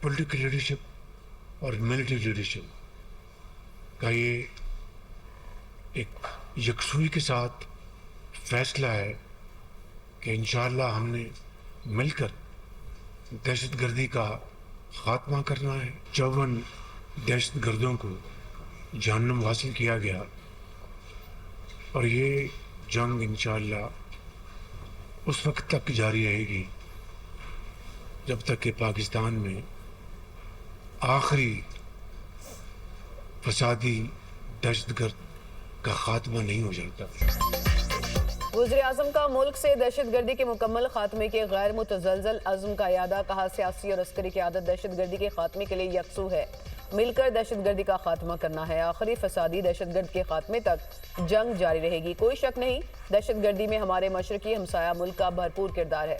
Political leadership और military leadership का ये एक यकसुई के साथ फैसला है कि इंशाअल्लाह हमने मिलकर दहशतगर्दी का ख़ात्मा करना है। 54 दहशतगर्दों को जहन्नुम हासिल किया गया और ये जंग इंशाअल्लाह उस वक्त तक जारी रहेगी जब तक कि पाकिस्तान में आखिरी फसादी दहशतगर्द का खात्मा नहीं हो जाता। वज़ीर-ए-आज़म का मुल्क से दहशतगर्दी के मुकम्मल खात्मे के गैर मुतज़लज़ल अज़्म का यादा। कहा, सियासी और अस्करी क़यादत दहशतगर्दी के खात्मे के लिए यकसू है। मिलकर दहशतगर्दी का खात्मा करना है। आखिरी फसादी दहशतगर्द के खात्मे तक जंग जारी रहेगी। कोई शक नहीं, दहशतगर्दी में हमारे मशरकी हमसाया मुल्क का भरपूर किरदार है,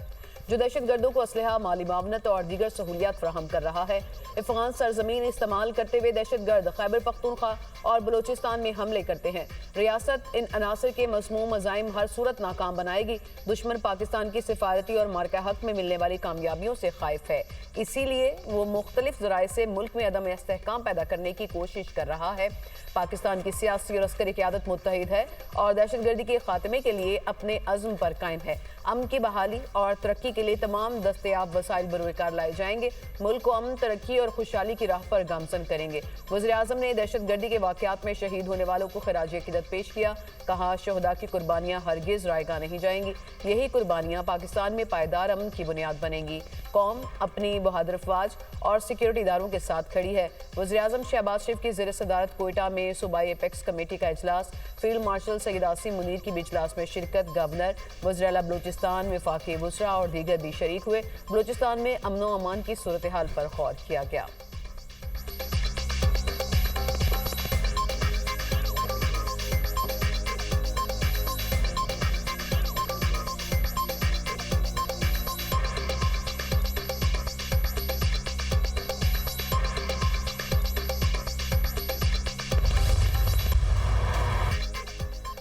जो दहशतगर्दों को असलहा, माली मावनत और दीगर सहूलियात फराहम कर रहा है। अफगान सरजमीन इस्तेमाल करते हुए दहशतगर्द खैबर पख्तूनख्वा और बलोचिस्तान में हमले करते हैं। रियासत इन अनासर के मज़मूम मज़ाइम हर सूरत नाकाम बनाएगी। दुश्मन पाकिस्तान की सिफारती और मार्का हक में मिलने वाली कामयाबियों से खाइफ है, इसीलिए वो मुख्तलिफ ज़राए से मुल्क में अदम इस्तेहकाम पैदा करने की कोशिश कर रहा है। पाकिस्तान की सियासी और अस्करी क़यादत मुत्तहिद है और दहशतगर्दी के खात्मे के लिए अपने अज़्म पर कायम है। अमन की बहाली और तरक्की के लिए तमाम दस्तयाब वसाइल बरकार लाए जाएंगे। मुल्क को अमन, तरक्की और खुशहाली की राह पर गामजन करेंगे। वज़ीर-ए-आज़म ने दहशतगर्दी के वाक़यात में शहीद होने वालों को खिराज अक़ीदत पेश किया। कहा, शहदा की कुर्बानियाँ हरगिज़ रायगा नहीं जाएंगी। यही कुर्बानियाँ पाकिस्तान में पायदार अमन की बुनियाद बनेंगी। कौम अपनी बहादुर अफवाज और सिक्योरिटी इदारों के साथ खड़ी है। वज़ीर-ए-आज़म शहबाज शरीफ की ज़ेर सदारत कोयटा में सूबाई एपेक्स कमेटी का इजलास। फील्ड मार्शल सैयद आसिम मुनीर की भी इजलास में शिरकत। गवर्नर, वज़ीर आला बलोचिस्तान, वफाकी वज़रा और दीगर भी शरीक हुए। बलोचिस्तान में अमन व अमान की सूरत हाल पर गौर किया गया।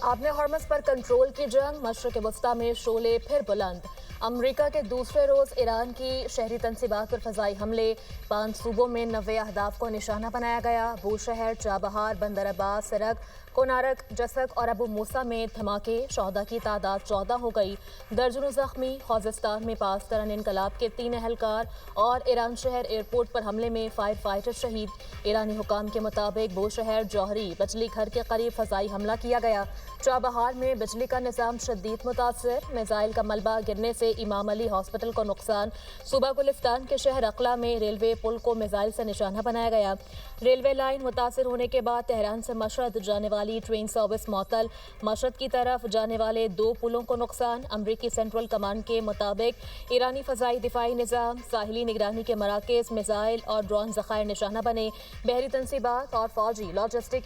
आपने हॉर्मस पर कंट्रोल की जंग। मशरक़ वस्ता में शोले फिर बुलंद। अमरीका के दूसरे रोज़ ईरान की शहरी तनसीबात पर फ़ज़ाई हमले। 5 सूबों में 90 अहदाफ को निशाना बनाया गया। बूशहर, चाबहार, बंदर अब्बास, सिरक, कोनारक, जसक और अबू मूसा में धमाके। शहदा की तादाद 14 हो गई। दर्जनों जख्मी। ख़ुज़िस्तान में पास्तरन इनकलाब के 3 अहलकार और ईरान शहर एयरपोर्ट पर हमले में फायर फाइटर शहीद। ईरानी हुकाम के मुताबिक बूशहर जौहरी बिजली घर के करीब फ़ज़ाई हमला किया गया। चाबहार में बिजली का निज़ाम शदीद मुतासर। मिसाइल का मलबा गिरने से इमाम अली हॉस्पिटल को नुकसान। सूबा गुलिस्तान के शहर अकला में रेलवे पुल को मिसाइल से निशाना बनाया गया। रेलवे लाइन मुतासर होने के बाद तेहरान से मशहद जाने वाली ट्रेन सर्विस मअतल। मशहद की तरफ जाने वाले 2 पुलों को नुकसान। अमरीकी सेंट्रल कमांड के मुताबिक ईरानी फ़ज़ाई दिफाई निज़ाम, साहिली निगरानी के मराकज़, मिसाइल और ड्रोन ज़खायर निशाना बने। बहरी तनसीबात और फौजी लॉजिस्टिक।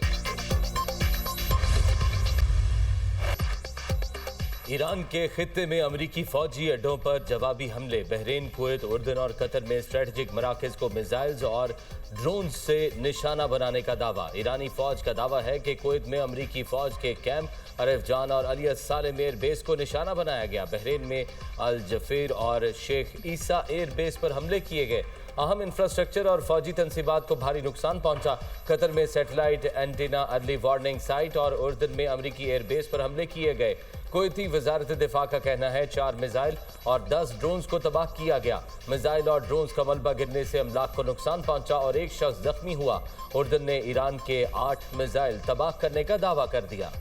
ईरान के खित्ते में अमरीकी फौजी अड्डों पर जवाबी हमले। बहरीन, कुवैत, उर्दन और कतर में स्ट्रेटेजिक मराकज़ को मिसाइल्स और ड्रोन से निशाना बनाने का दावा। ईरानी फौज का दावा है कि कुवैत में अमरीकी फौज के कैंप अरफ जान और अलियस सालेम एयर बेस को निशाना बनाया गया। बहरीन में अल जफीर और शेख ईसा एयर बेस पर हमले किए गए। अहम इंफ्रास्ट्रक्चर और फौजी तनसीबात को भारी नुकसान पहुंचा। कतर में satellite antenna, early warning site और उर्दन में अमरीकी एयर बेस पर हमले किए गए। कुवैती वजारत दिफा का कहना है 4 मिसाइल और 10 ड्रोन्स को तबाह किया गया। मिसाइल और ड्रोन्स का मलबा गिरने से अमलाक को नुकसान पहुंचा और एक शख्स जख्मी हुआ। उर्दन ने ईरान के 8 मिसाइल तबाह करने का दावा कर दिया।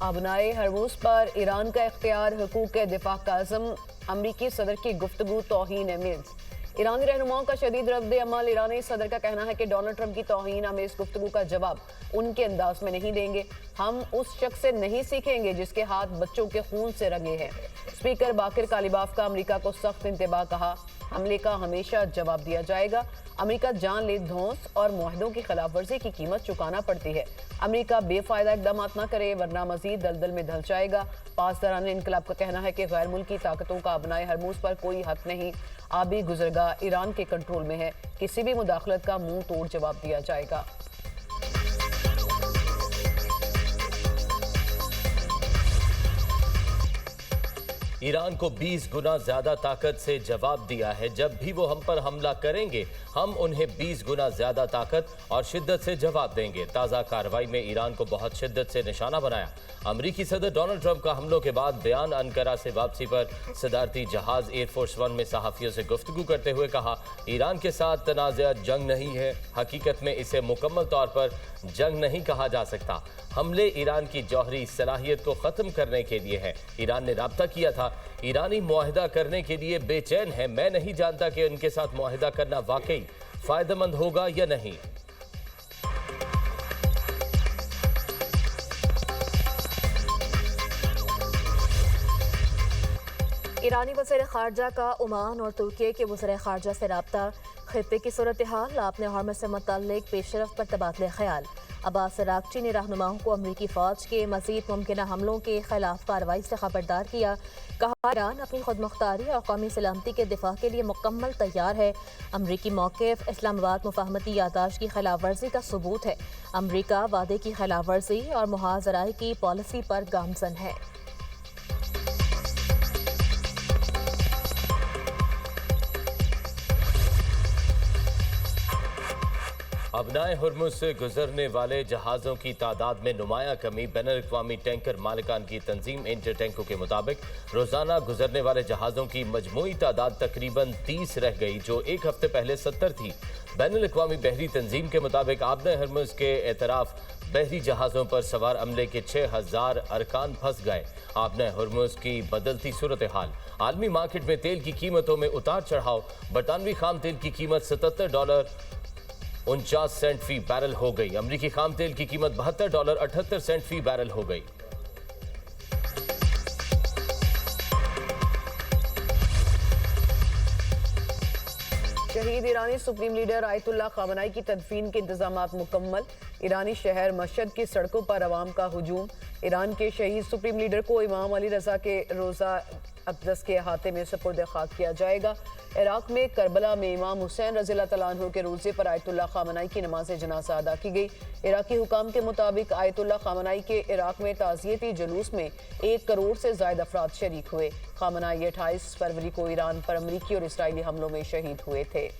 आबनाए हरमूज पर ईरान का इख्तियार, हुकूक दिफा का अज़म। अमरीकी सदर की गुफ्तगू तौहीन अमेज़। ईरानी रहनुमाओं का शदीद रद्द अमल। ईरानी सदर का कहना है कि डोनाल्ड ट्रंप की तौहीन अमेज़ गुफ्तगू का जवाब उनके अंदाज में नहीं देंगे। हम उस शख्स से नहीं सीखेंगे जिसके हाथ बच्चों के खून से रंगे हैं। स्पीकर बाकिर कालिबाफ का अमरीका को सख्त इंतबाह। कहा, हमले का हमेशा जवाब दिया जाएगा। अमरीका जानलेवा धौंस और मुआहदों की खिलाफ वर्जी की कीमत चुकाना पड़ती है। अमरीका बेफायदा इकदाम न करे वरना मजीद दलदल में धंस जाएगा। पासदारान इनकलाब का कहना है कि गैर मुल्की ताकतों का अबनाए हरमूज पर कोई हक नहीं। आबी गुजरगाह जगह ईरान के कंट्रोल में है। किसी भी मुदाखलत का मुंह तोड़ जवाब दिया जाएगा। ईरान को 20 गुना ज्यादा ताकत से जवाब दिया है। जब भी वो हम पर हमला करेंगे, हम उन्हें 20 गुना ज्यादा ताकत और शिद्दत से जवाब देंगे। ताज़ा कार्रवाई में ईरान को बहुत शिद्दत से निशाना बनाया। अमरीकी सदर डोनाल्ड ट्रंप का हमलों के बाद बयान अनकरा से वापसी पर सदारती जहाज एयरफोर्स वन में सहाफ़ियों से गुफ्तगू करते हुए कहा, ईरान के साथ तनाज़ा जंग नहीं है। हकीकत में इसे मुकम्मल तौर पर जंग नहीं कहा जा सकता। हमले ईरान की जौहरी सलाहियत को ख़त्म करने के लिए है। ईरान ने राब्ता किया था। ईरानी मुआहिदा करने के लिए बेचैन है। मैं नहीं जानता कि उनके साथ मुआहिदा करना वाकई फ़ायदेमंद होगा या नहीं। ईरानी वज़ीर ख़ारजा का ओमान और तुर्की के वज़ीर ख़ारजा से रब्ता। खित्ते की सूरत हाल आपने हॉर्मज़ से मुतल्लिक़ पेशरफ़ पर तबादले ख्याल। अब्बास अराग़ची ने रहनुमाओं को अमरीकी फ़ौज के मज़ीद मुमकिना हमलों के खिलाफ कार्रवाई से खबरदार किया। कहा, ईरान अपनी खुद मुख्तारी और कौमी सलामती के दिफा के लिए मुकम्मल तैयार है। अमरीकी मौक़िफ़ इस्लामाबाद मुफ़ाहमती यादाश्त की खिलाफ वर्जी का सबूत है। अमरीका वादे की खिलाफ वर्जी और मुहाज़राई की पॉलिसी पर गामज़न है। अबनाए हुर्मुज़ से गुजरने वाले जहाज़ों की तादाद में नुमाया कमी। बैनुल-अक़वामी टैंकर मालिकान की तंजीम इंटरटैंको के मुताबिक रोज़ाना गुजरने वाले जहाज़ों की मजमूई तादाद तकरीबन 30 रह गई, जो एक हफ्ते पहले 70 थी। बैनुल-अक़वामी बहरी तंजीम के मुताबिक आबना हुर्मुज़ के एतराफ़ बहरी जहाज़ों पर सवार अमले के 6000 अरकान फंस गए। आबना हुर्मुज़ की बदलती सूरत हाल। आलमी मार्केट में तेल की कीमतों में उतार चढ़ाव। बरतानवी खाम तेल की कीमत $77.49 फी बैरल हो गई। अमरीकी खाम तेल की कीमत $72.78 फी बैरल हो गई। शहीद ईरानी सुप्रीम लीडर आयतुल्लाह खामनाई की तदफीन के इंतजामात मुकम्मल। ईरानी शहर मशहद की सड़कों पर अवाम का हुजूम। ईरान के शहीद सुप्रीम लीडर को इमाम अली रजा के रोज़ा अक़दस के अहाते में सपुर्द खाक किया जाएगा। इराक में करबला में इमाम हुसैन रज़ियल्लाहु तआला अन्हु के रोज़े पर आयतुल्लाह खामनाई की नमाज जनाजा अदा की गई। इराकी हुकाम के मुताबिक आयतुल्लाह खामनाई के इराक में ताज़ियती जुलूस में 1 करोड़ से ज़ायद अफराद शरीक हुए। खामनाई 28 फरवरी को ईरान पर अमरीकी और इसराइली हमलों में शहीद हुए थे।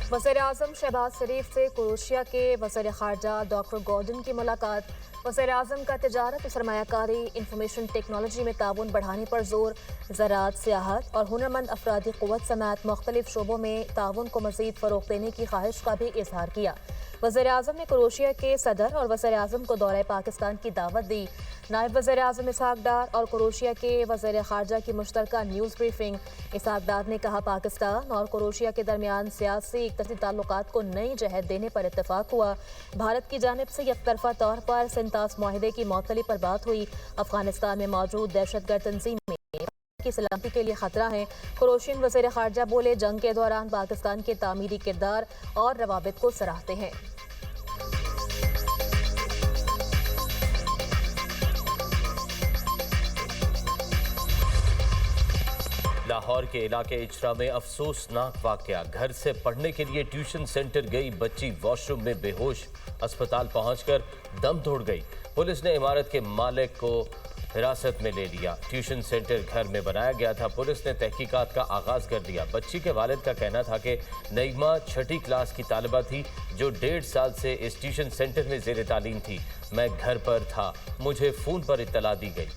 वज़ीर-ए-आज़म शहबाज शरीफ से क्रोएशिया के वज़ीर ख़ारजा डॉक्टर गॉर्डन की मुलाकात। वज़ीर-ए-आज़म का तिजारत और सरमायाकारी, इंफॉर्मेशन टेक्नोलॉजी में ताउन बढ़ाने पर जोर। ज़राअत, सियाहत और हुनरमंद अफरादी क़ुव्वत समेत मुख्तलिफ शोबों में ताउन को मज़ीद फ़रोग़ देने की ख्वाहिश का भी इजहार किया। वज़ीर-ए-आज़म ने क्रोएशिया के सदर और वज़ीर-ए-आज़म को दौरे पाकिस्तान की दावत दी। नायब वज़ीर-ए-आज़म इसहाक़ डार और क्रोएशिया के वज़ीर ख़ारजा की मुश्तरका न्यूज़ ब्रीफिंग। इसहाक़ डार ने कहा, पाकिस्तान और क्रोएशिया के दरमियान सियासी इक़्तिसादी ताल्लुकात को नई जहत देने पर इत्तफ़ाक़ हुआ। भारत की जानिब से यकतरफ़ा तौर पर सिंतास मुआहिदे की मअतली पर बात हुई। अफ़गानिस्तान में मौजूद दहशतगर्द तंजीमें की सलामती के लिए खतरा है। क्रोएशियन वज़ीर ख़ारजा बोले, जंग के दौरान पाकिस्तान के तामीरी किरदार और रवाबित को सराहते हैं। लाहौर के इलाके इचरा में अफसोसनाक वाकया। घर से पढ़ने के लिए ट्यूशन सेंटर गई बच्ची वॉशरूम में बेहोश, अस्पताल पहुंचकर दम तोड़ गई। पुलिस ने इमारत के मालिक को हिरासत में ले लिया। ट्यूशन सेंटर घर में बनाया गया था। पुलिस ने तहकीकात का आगाज कर दिया। बच्ची के वालिद का कहना था कि नईमा 6ठी क्लास की तालिबा थी जो 1.5 साल से इस ट्यूशन सेंटर में ज़ेर तालीम थी। मैं घर पर था, मुझे फ़ोन पर इत्तला दी गई।